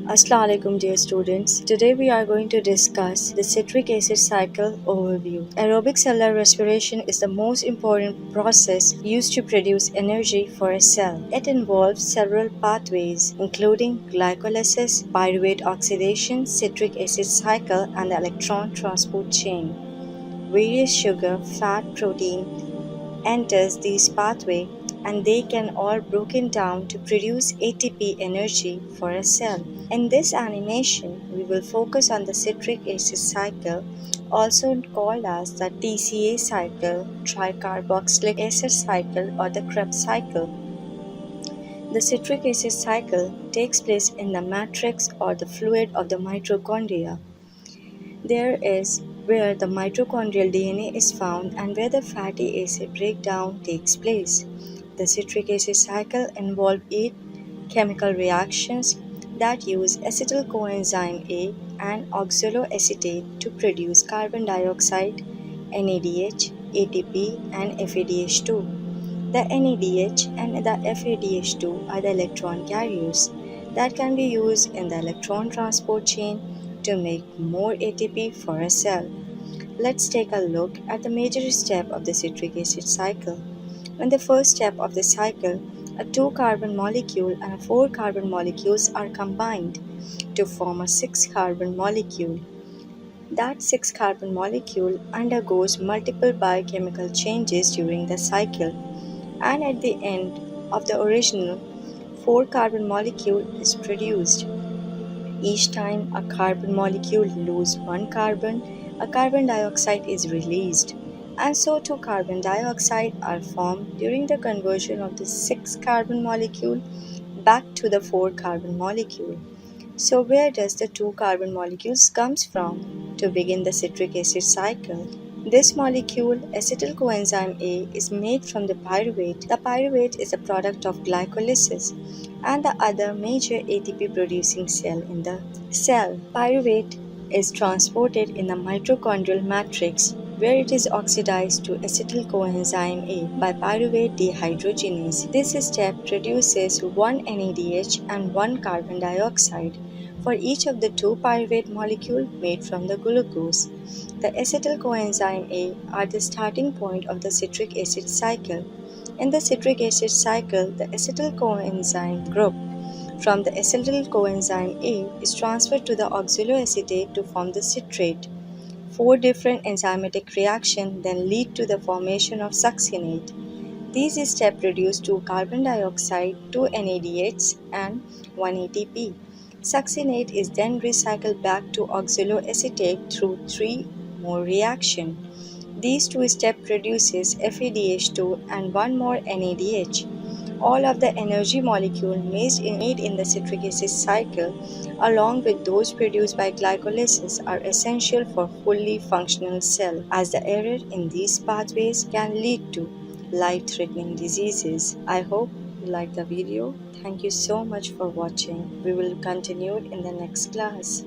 Assalamu alaikum dear students. Today we are going to discuss the citric acid cycle overview. Aerobic cellular respiration is the most important process used to produce energy for a cell. It involves several pathways including glycolysis, pyruvate oxidation, citric acid cycle and the electron transport chain. Various sugar, fat, protein enters these pathway and they can all broken down to produce ATP energy for a cell. In this animation, we will focus on the citric acid cycle, also called as the TCA cycle, tricarboxylic acid cycle, or the Kreb cycle. The citric acid cycle takes place in the matrix or the fluid of the mitochondria. There is where the mitochondrial DNA is found and where the fatty acid breakdown takes place. The citric acid cycle involves 8 chemical reactions that use acetyl-CoA enzyme A and oxaloacetate to produce carbon dioxide, NADH, ATP, and FADH2. The NADH and the FADH2 are the electron carriers that can be used in the electron transport chain to make more ATP for a cell. Let's take a look at the major step of the citric acid cycle. In the first step of the cycle, a 2-carbon molecule and a 4-carbon molecules are combined to form a 6-carbon molecule. That 6-carbon molecule undergoes multiple biochemical changes during the cycle, and at the end of the original 4-carbon molecule is produced. Each time a carbon molecule loses one carbon, a carbon dioxide is released, and so two carbon dioxide are formed during the conversion of the 6-carbon molecule back to the 4-carbon molecule. So where does the 2-carbon molecules comes from to begin the citric acid cycle? This molecule, acetyl-coenzyme A, is made from the pyruvate. The pyruvate is a product of glycolysis and the other major ATP producing cell in the cell. Pyruvate is transported in the mitochondrial matrix where it is oxidized to acetyl-coenzyme A by pyruvate dehydrogenase. This step produces one NADH and one carbon dioxide for each of the two pyruvate molecules made from the glucose. The acetyl-coenzyme A are the starting point of the citric acid cycle. In the citric acid cycle, the acetyl-coenzyme group from the acetyl-coenzyme A is transferred to the oxaloacetate to form the citrate. 4 different enzymatic reactions then lead to the formation of succinate. These steps produce 2 carbon dioxide, 2 NADHs, and 1 ATP. Succinate is then recycled back to oxaloacetate through 3 more reactions. These 2 steps produces FADH2 and 1 more NADH. All of the energy molecules made in the citric acid cycle, along with those produced by glycolysis, are essential for fully functional cell, as the error in these pathways can lead to life-threatening diseases. I hope you liked the video. Thank you so much for watching. We will continue in the next class.